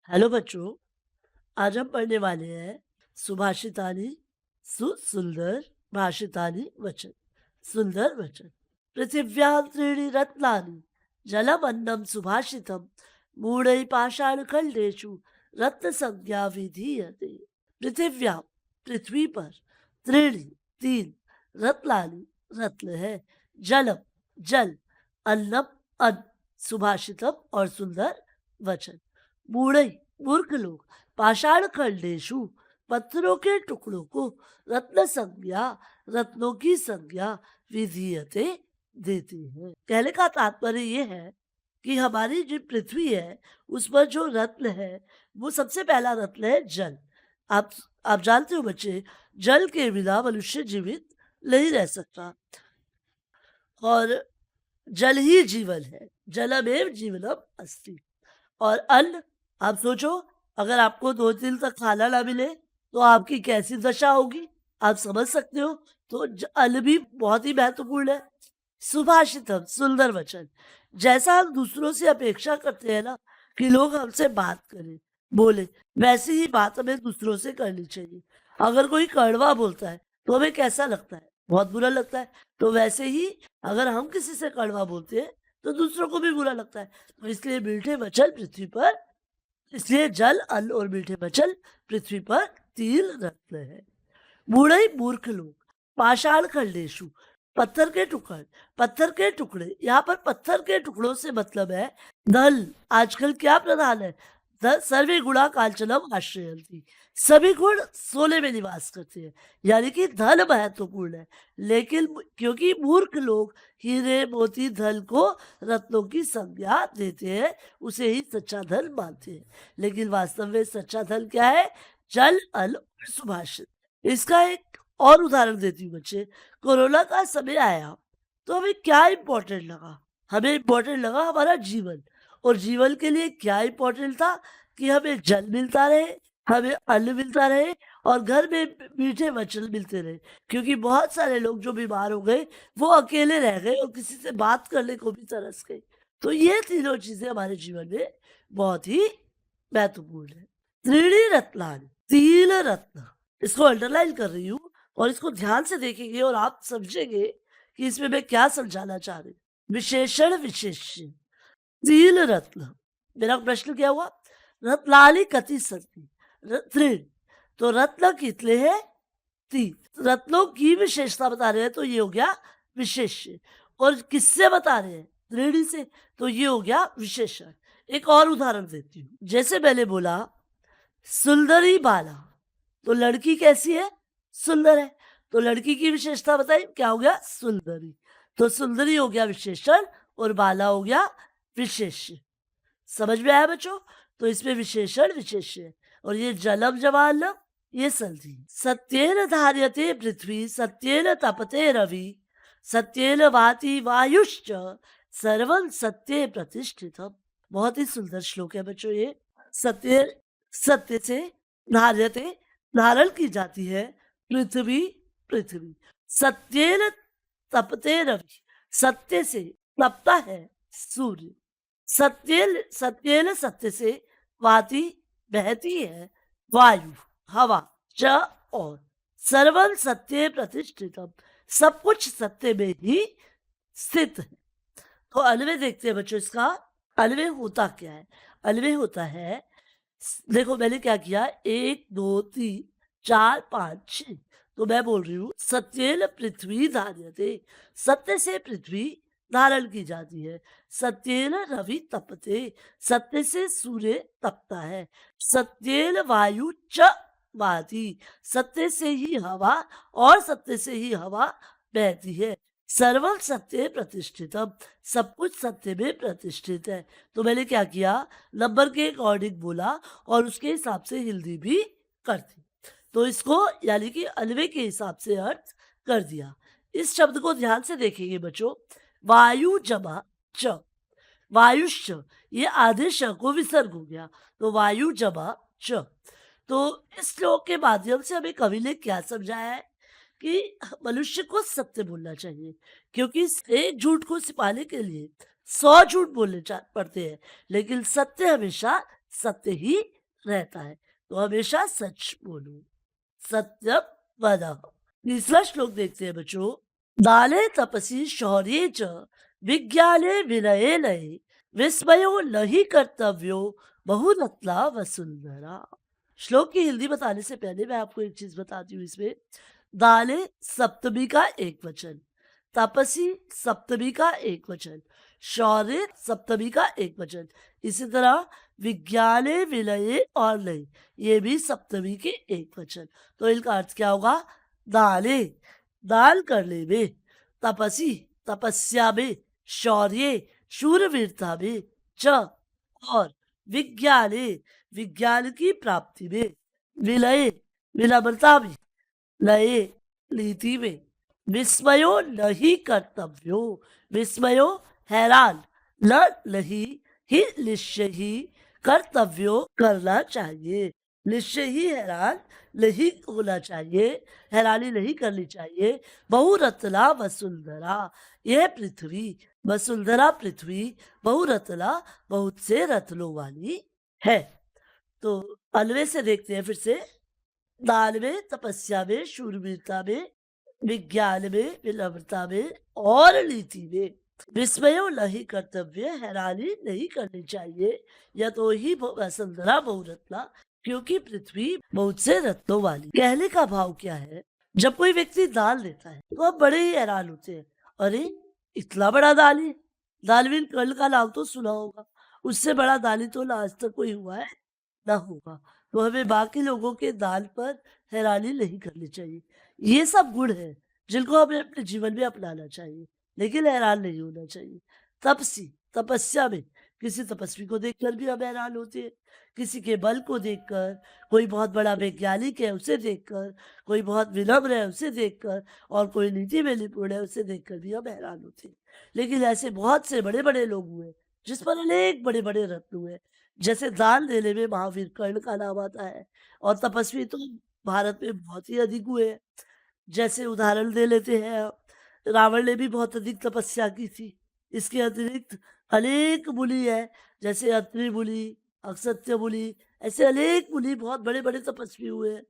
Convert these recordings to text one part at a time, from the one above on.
Hello बच्चों, आज हम पढ़ने वाले हैं सुभाषितानि सुंदर भाषितानि वचन। सुंदर वचन। पृथिव्यां त्रीणि रत्नानि जलमन्नं सुभाषितम् मूढैः पाषाणखण्डेषु रत्नसंज्ञा विधीयते। पृथिव्यां पृथ्वी पर त्रीणि तीन रत्नानि रत्न है, जलम जल, अन्नम अन्न, सुभाषितम और सुंदर वचन। मूढ़ई मूर्ख लोग पाषाण खंडेशु पत्थरों के टुकड़ों को रत्न संज्ञा रत्नों की संज्ञा विधीयते देती है। कहने का तात्पर्य ये है कि हमारी जो पृथ्वी है उस पर जो रत्न है वो सबसे पहला रत्न है जल। आप आप जानते हो बच्चे, जल के बिना मनुष्य जीवित नहीं रह सकता और जल ही जीवन है। जलमेव जीवनम अस्ति। और अन्न, आप सोचो, अगर आपको 2 दिन तक खाना ना मिले तो आपकी कैसी दशा होगी, आप समझ सकते हो। तो अन्न भी बहुत ही महत्वपूर्ण है। सुभाषितम सुंदर वचन। जैसा हम दूसरों से अपेक्षा करते हैं ना कि लोग हमसे बात करें, बोले, वैसी ही बात हमें दूसरों से करनी चाहिए। अगर कोई कड़वा बोलता है तो हमें कैसा लगता है? बहुत बुरा लगता है। तो वैसे ही अगर हम किसी से कड़वा बोलते हैं तो दूसरों को भी बुरा लगता है। तो इसलिए मीठे वचन पृथ्वी पर, इसलिए जल, अन्न और मीठे वचन पृथ्वी पर 3 रत्न है। मूढ़ई मूर्ख लोग पाषाण खंडेशु पत्थर के टुकड़े, यहाँ पर पत्थर के टुकड़ों से मतलब है धन। आजकल क्या प्रधान है? सर्वे गुणा कांचनम आश्रयंती। सभी गुण सोने में निवास करते हैं, यानी कि धन महत्वपूर्ण है। लेकिन क्योंकि मूर्ख लोग हीरे मोती धन को रत्नों की संज्ञा देते हैं, उसे ही सच्चा धन मानते हैं। लेकिन वास्तव में सच्चा धन क्या है? जल, अन्न और सुभाषित। इसका एक और उदाहरण देती हूँ बच्चे। कोरोना का समय आया तो हमें क्या इम्पोर्टेंट लगा? हमें इम्पोर्टेंट लगा हमारा जीवन। और जीवन के लिए क्या इम्पोर्टेंट था? कि हमें जल मिलता रहे, हमें अन्न मिलता रहे और घर में मीठे वचन मिलते रहे। क्योंकि बहुत सारे लोग जो बीमार हो गए वो अकेले रह गए और किसी से बात करने को भी तरस गए। तो ये तीनों चीजें हमारे जीवन में बहुत ही महत्वपूर्ण है। त्रीणी रत्नानि, 3 रत्न। इसको अंडरलाइन कर रही हूँ और इसको ध्यान से देखेंगे और आप समझेंगे कि इसमें मैं क्या समझाना चाह रही हूँ। विशेषण विशेष्य, 3 रत्न। मेरा प्रश्न क्या हुआ? रत्नानि कति सन्ति? त्रीण। तो रत्न कितने हैं? 3। रत्नों की विशेषता बता रहे हैं तो ये हो गया विशेष्य। और किससे बता रहे हैं? त्रीणी से। तो ये हो गया विशेषण। एक और उदाहरण देती हूँ। जैसे मैंने बोला सुंदरी बाला, तो लड़की कैसी है? सुंदर है। तो लड़की की विशेषता बताई, क्या हो गया? सुंदरी। तो सुंदरी हो गया विशेषण और बाला हो गया विशेष्य। समझ में आया बच्चों? तो इसमें विशेषण विशेष्य है। और ये जलम जवालम, ये संधि। सत्येन धार्यते पृथ्वी सत्येन तपते रवि सत्येन वाति वायुश्च सर्वं सत्ये प्रतिष्ठितम। बहुत ही सुंदर श्लोक है बच्चों ये। सत्य, सत्य से धार्यते, धारण की जाती है पृथ्वी, पृथ्वी। सत्येन तपते रवि, सत्य से तपता है सूर्य। सत्येन सत्येन, सत्य से वाति, बहती है वायु, हवा। च और सर्वं सत्ये प्रतिष्ठितम, सब कुछ सत्य में ही स्थित है। तो अन्वय देखते हैं बच्चों इसका। अन्वय होता क्या है? अन्वय होता है, देखो मैंने क्या किया, 1 2 3 4 5 6। तो मैं बोल रही हूँ सत्येन पृथ्वी धार्यते, सत्य से पृथ्वी धारण की जाती है। सत्येन रवि तपते, सत्य से सूर्य तपता है। सत्येन वायु च वाति, सत्य से ही हवा और सत्य से ही हवा बहती है। सर्वं सत्य प्रतिष्ठितम, सब कुछ सत्य में प्रतिष्ठित है। तो मैंने क्या किया, नंबर के अकॉर्डिंग बोला और उसके हिसाब से हिंदी भी कर दी। तो इसको यानी कि अन्वय के हिसाब से अर्थ कर दिया। इस शब्द को ध्यान से देखेंगे बच्चों। वायु जमा च, वायुश्च, ये आधे श को विसर्ग हो गया, तो वायु जमा च। तो इस श्लोक के माध्यम से हमें कवि ने क्या समझाया है कि मनुष्य को सत्य बोलना चाहिए। क्योंकि एक झूठ को छिपाने के लिए 100 झूठ बोलने पड़ते हैं, लेकिन सत्य हमेशा सत्य ही रहता है, तो हमेशा सच बोलो। सत्यम वद। तीसरा श्लोक देखते हैं बच्चों। दाले तपसी शौर्ये च विज्ञाने विनये नये विस्मयो नहीं कर्तव्यो बहुरत्ना वसुंधरा। श्लोक की हिंदी बताने से पहले मैं आपको एक चीज बताती हूँ इसमें। दाले सप्तमी का एक वचन, तपसी सप्तमी का एक वचन, शौर्य सप्तमी का एक वचन, इसी तरह विज्ञाने विनये और नये ये भी सप्तमी के एक वचन। तो इनका अर्थ क्या होगा? दाले दान करने में, तपसी तपस्या में, शौर्य शूरवीरता में, च और विज्ञाने विज्ञान की प्राप्ति में, विलय विनम्रता में, लये नीति में, विस्मयो नहीं कर्तव्यो, विस्मयो हैरान, न नहीं ही निश्चय ही कर्तव्यो करना चाहिए, निश्चय ही हैरान नहीं होना चाहिए, हैरानी नहीं करनी चाहिए। बहुरत्ना वसुंधरा, यह पृथ्वी वसुंधरा पृथ्वी बहुरत्ना बहुत से रत्नों वाली है। तो अलवे से देखते हैं फिर से। दान में, तपस्या में, शूरवीरता में, विज्ञान में, विनम्रता में और नीति में विस्मय नहीं कर्तव्य, हैरानी नहीं करनी चाहिए। या तो ही वसुंधरा बहुरत्ना, क्योंकि पृथ्वी बहुत से रत्नों वाली। कहने का भाव क्या है? जब कोई व्यक्ति दान लेता है तो आप बड़े ही हैरान होते हैं, अरे इतना बड़ा दानी। दानवीर कर्ण का नाम तो सुना होगा, उससे बड़ा दानी तो आज तक कोई हुआ है ना होगा। तो हमें बाकी लोगों के दान पर हैरानी नहीं करनी चाहिए। ये सब गुण है जिनको हमें अपने जीवन में अपनाना चाहिए, लेकिन हैरान नहीं होना चाहिए। तपसी तपस्या में किसी तपस्वी को देखकर भी हम हैरान होते हैं, किसी के बल को देखकर, कोई बहुत बड़ा वैज्ञानिक है उसे देखकर, कोई बहुत विनम्र है उसे देखकर, और कोई नीति में निपुण है उसे देखकर भी हम हैरान होते हैं। लेकिन ऐसे बहुत से बड़े बड़े लोग हुए जिस पर अनेक बड़े बड़े रत्न हुए। जैसे दान देने में महावीर कर्ण का नाम आता है, और तपस्वी तो भारत में बहुत ही अधिक हुए हैं। जैसे उदाहरण दे लेते हैं, रावण ने भी बहुत अधिक तपस्या की थी। इसके अतिरिक्त अनेक मुनि हैं, जैसे अत्रि मुनि, अक्षत्य मुनि, ऐसे अनेक मुनि बहुत बड़े बड़े तपस्वी हुए हैं।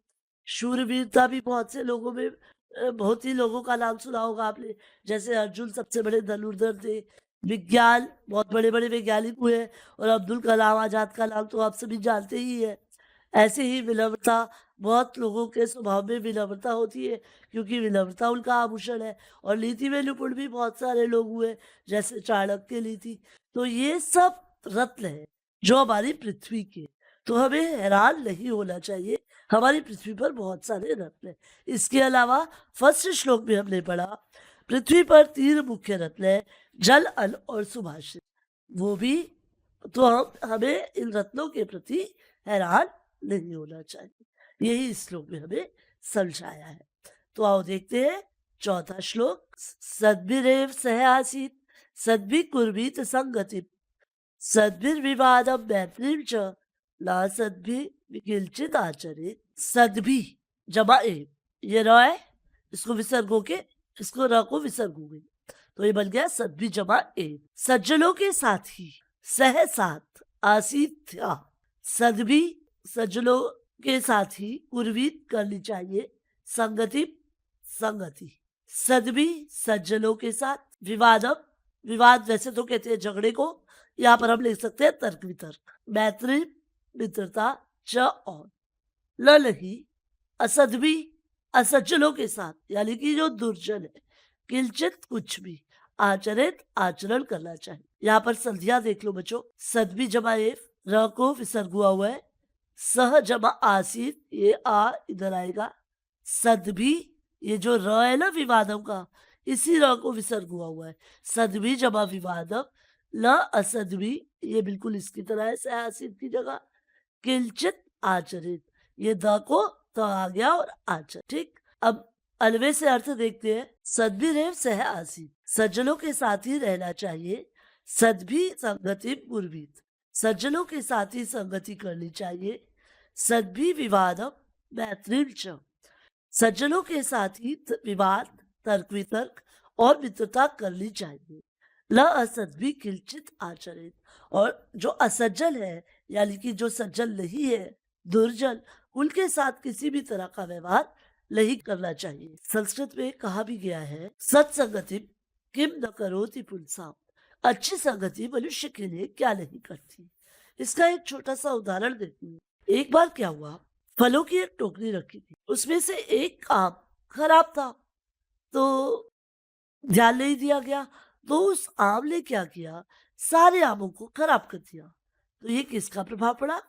शूरवीरता भी बहुत से लोगों में, बहुत ही लोगों का नाम सुना होगा आपने। जैसे अर्जुन सबसे बड़े धनुर्धर थे। विज्ञान, बहुत बड़े बड़े वैज्ञानिक हुए, और अब्दुल कलाम आजाद का नाम तो आप सभी जानते ही है। ऐसे ही विनम्रता, बहुत लोगों के स्वभाव में विनम्रता होती है, क्योंकि विनम्रता उनका आभूषण है। और नीति में निपुण भी बहुत सारे लोग हुए, जैसे चाणक्य नीति। तो ये सब रत्न है जो हमारी पृथ्वी के, तो हमें हैरान नहीं होना चाहिए। हमारी पृथ्वी पर बहुत सारे रत्न हैं। इसके अलावा फर्स्ट श्लोक में हमने पढ़ा, पृथ्वी पर 3 मुख्य रत्न है, जल, अन्न और सुभाषित। वो भी, तो हमें इन रत्नों के प्रति हैरान नहीं होना चाहिए। यही इस श्लोक में हमें समझाया है। तो आओ देखते हैं चौथा श्लोक। सद्भिरेव सह आसीत सद्भि कुर्वीत संगति सद्भिर्विवादम मैत्रीम च ना सद्भि किंचित आचरित। सद्भि जमा एव, ये र है, इसको विसर्ग होके, इसको र को विसर्ग हो गई, तो ये बन गया सद्भि जमा एव। सज्जनों के साथ ही, सह साथ, आसीत था। सद्भि सज्जनों के साथ ही, उर्वित करनी चाहिए, संगति संगति। सद्भि सज्जनों के साथ, विवादम, विवाद वैसे तो कहते हैं झगड़े को, यहाँ पर हम लिख सकते हैं तर्क वितर्क। मैत्री मित्रता, च और ललही असद्भि असज्जनों के साथ, यानी कि जो दुर्जन है, किंचित कुछ भी, आचरित आचरण करना चाहिए। यहाँ पर संधिया देख लो बच्चों। सद्भि जमा एव, र को विसर्ग हुआ हुआ है, सह जमा आसीत, ये आ इधर आएगा। सद्भि, ये जो र है ना विवादम का, इसी र को विसर्ग हुआ हुआ है। सद्भि जमा विवादम, ल असद्भि, ये बिल्कुल इसकी तरह है सह आसीत की जगह। किंचित आचरित, ये द को तो आ गया और आचर, ठीक। अब अलवे से अर्थ देखते हैं। सद्भि रेव सह आसीत, सज्जनों के साथ ही रहना चाहिए। सद्भि संगति पूर्वित, सज्जनों के साथ ही संगति करनी चाहिए। सद्भि विवादम मैत्रीम च, सज्जनों के साथ ही विवाद, तर्क वितर्क और मित्रता करनी चाहिए। ल असद्भि किंचित आचरित, और जो असज्जन है, यानी कि जो सज्जन नहीं है, दुर्जन उनके साथ किसी भी तरह का व्यवहार नहीं करना चाहिए। संस्कृत में कहा भी गया है, सत्संगति किम न करोति पुंसाम, अच्छी संगति मनुष्य के लिए क्या नहीं करती। इसका एक छोटा सा उदाहरण देती हूँ। एक बार क्या हुआ, फलों की एक टोकरी रखी थी, उसमें से एक आम खराब था, तो ध्यान नहीं दिया गया, तो उस आम ने क्या किया, सारे आमों को खराब कर दिया। तो ये किसका प्रभाव पड़ा?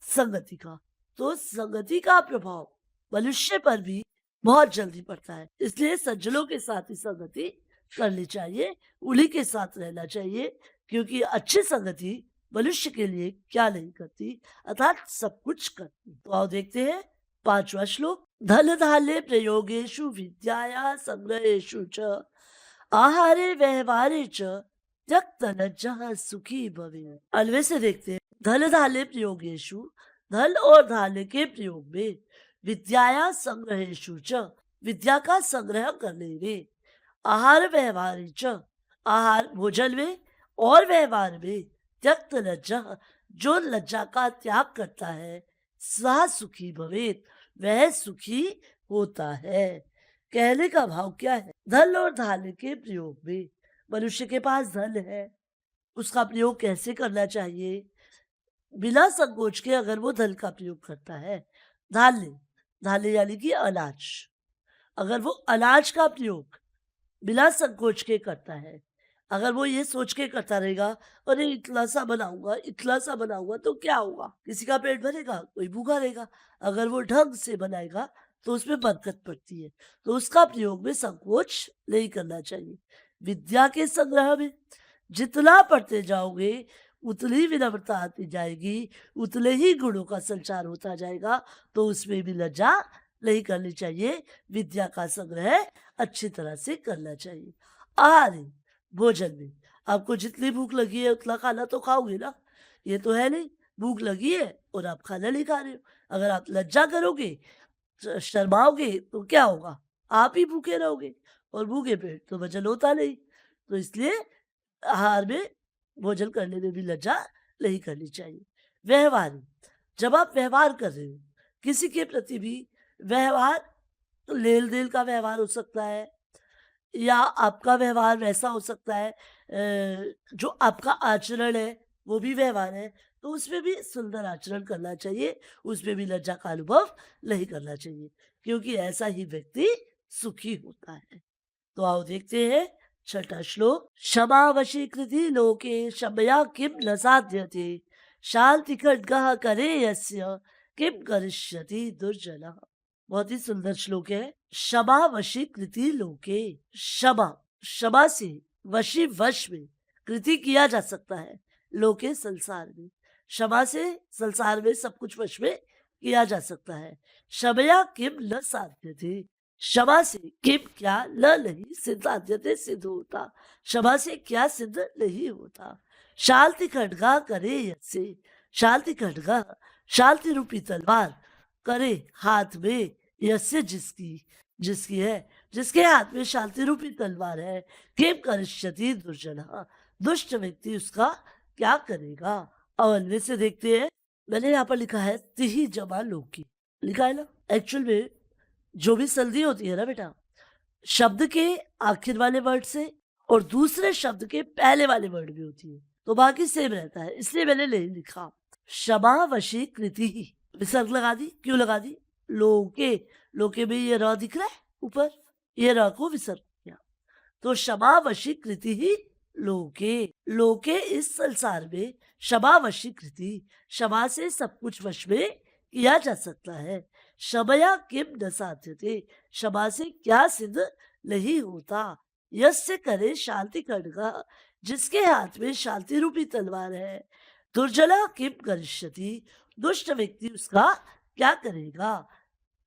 संगति का। तो संगति का प्रभाव मनुष्य पर भी बहुत जल्दी पड़ता है, इसलिए सज्जनों के साथ ही संगति करनी चाहिए, उन्हीं के साथ रहना चाहिए, क्योंकि अच्छी संगति मनुष्य के लिए क्या नहीं करती, अर्थात सब कुछ करती। तो आओ देखते हैं 5वां श्लोक। धन धान्य प्रयोगेषु विद्याया संग्रहेषु च आहारे व्यवहारे च त्यक्त लज्जा सुखी भवे। अन्वय से देखते हैं, धन धान्य प्रयोगेषु, धन और धान्य के प्रयोग में, विद्याया संग्रहेषु च, विद्या का संग्रह करने में, आहार व्यवहारे च, आहार भोजन में और व्यवहार में, त्यक्त लज्जा, जो लज्जा का त्याग करता है, सह सुखी भवेत, वह सुखी होता है। कहने का भाव क्या है? धन और धान्य के प्रयोग में, मनुष्य के पास धन है, उसका प्रयोग कैसे करना चाहिए? बिना संकोच के अगर वो धन का प्रयोग करता है, धान्य, धान्य यानी कि अनाज, अगर वो अनाज का प्रयोग बिना संकोच के करता है, अगर वो ये सोच के करता रहेगा, अरे इतना सा बनाऊंगा, इतना सा बनाऊंगा तो क्या होगा, किसी का पेट भरेगा, कोई भूखा रहेगा। अगर वो ढंग से बनाएगा तो उसमें बरकत पड़ती है, तो उसका प्रयोग में संकोच नहीं करना चाहिए। विद्या के संग्रह में जितना पढ़ते जाओगे, उतनी विनम्रता आती जाएगी, उतने ही गुणों का संचार होता जाएगा, तो उसमें भी लज्जा नहीं करनी चाहिए। विद्या का संग्रह अच्छी तरह से करना चाहिए। आहार है, भोजन में आपको जितनी भूख लगी है उतना खाना तो खाओगे ना, ये तो है नहीं भूख लगी है और आप खाना नहीं खा रहे हो। अगर आप लज्जा करोगे, शर्माओगे, तो क्या होगा, आप ही भूखे रहोगे, और भूखे पेट तो वजन होता नहीं। तो इसलिए आहार में, भोजन करने में भी लज्जा नहीं करनी चाहिए। व्यवहार, जब आप व्यवहार कर रहे हो किसी के प्रति भी, व्यवहार लेन देन का व्यवहार हो सकता है, या आपका व्यवहार वैसा हो सकता है, जो आपका आचरण है वो भी व्यवहार है, तो उसमें भी सुंदर आचरण करना चाहिए, उसमें भी लज्जा का अनुभव नहीं करना चाहिए, क्योंकि ऐसा ही व्यक्ति सुखी होता है। तो आओ देखते हैं 6वां श्लोक। क्षमा वशीकृति लोके क्षमया किम न साध्यते, शांति खड्गः करे यस्य किम करिष्यति दुर्जनः। बहुत ही सुंदर श्लोक है। क्षमा वशीकृति लोके, क्षमा, क्षमा से वशी, वश में, कृति किया जा सकता है, लोके संसार में, क्षमा से संसार में सब कुछ वश में किया जा सकता है। क्षमया किम न साध्यते, क्षमा से किम क्या, ल नहीं, सिद्धाध्यते सिद्ध होता, क्षमा से क्या सिद्ध नहीं होता। शांति खड्गा करे यसे, शांति खड्गा, शांति रूपी तलवार, करे हाथ में, यस्य जिसकी, जिसकी है, जिसके हाथ में शांति रूपी तलवार है, किम करिष्यति दुर्जनः, दुष्ट व्यक्ति उसका क्या करेगा। और अन्य से देखते हैं, मैंने यहाँ पर लिखा है तिहि जमा लोकी, लिखा है ना, एक्चुअल में जो भी संधि होती है ना बेटा, शब्द के आखिर वाले वर्ड से और दूसरे शब्द के पहले वाले वर्ड भी होती है, तो बाकी सेम रहता है, इसलिए मैंने नहीं लिखा। क्षमा वशी कृति, विसर्ग लगा दी, क्यों लगा दी, लोके, लोके में ये र दिख रहा है ऊपर, ये र को विसर्ग किया, तो क्षमा वशी कृति ही लोके, लोके इस संसार में, क्षमा वशी कृति, क्षमा से सब कुछ वश में किया जा सकता है। क्षमया किम न साध्यते, क्षमा से क्या सिद्ध नहीं होता। यस्य करे शांति खड्गा, जिसके हाथ में शांति रूपी तलवार है, दुर्जला किम करिष्यति, दुष्ट व्यक्ति उसका क्या करेगा।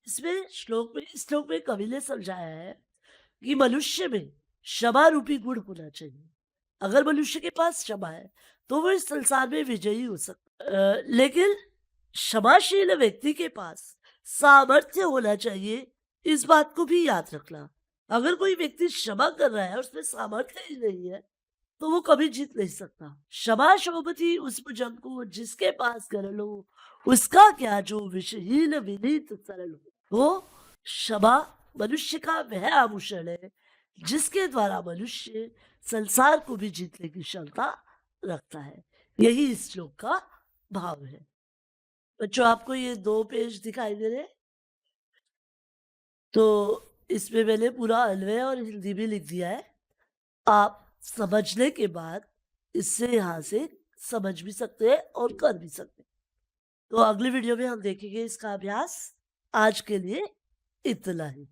इसमें श्लोक में कवि ने समझाया है कि मनुष्य में क्षमा रूपी गुण होना चाहिए। अगर मनुष्य के पास क्षमा है तो वो इस संसार में विजयी हो सकता, लेकिन क्षमाशील व्यक्ति के पास सामर्थ्य होना चाहिए, इस बात को भी याद रखना। अगर कोई व्यक्ति क्षमा कर रहा है और उसमें सामर्थ्य ही नहीं है, तो वो कभी जीत नहीं सकता। क्षमा शोभती उस भुजंग को जिसके पास गरल हो, उसका क्या जो विषहीन विनीत सरल हो। वो क्षमा मनुष्य का वह आभूषण है जिसके द्वारा मनुष्य संसार को भी जीतने की क्षमता रखता है। यही इस श्लोक का भाव है। बच्चों, आपको ये 2 पेज दिखाई दे रहे हैं? तो इसमें मैंने पूरा अन्वय और हिंदी भी लिख दिया है। आप समझने के बाद इससे यहाँ से समझ भी सकते हैं और कर भी सकते हैं। तो अगली वीडियो में हम देखेंगे इसका अभ्यास। आज के लिए इतना ही।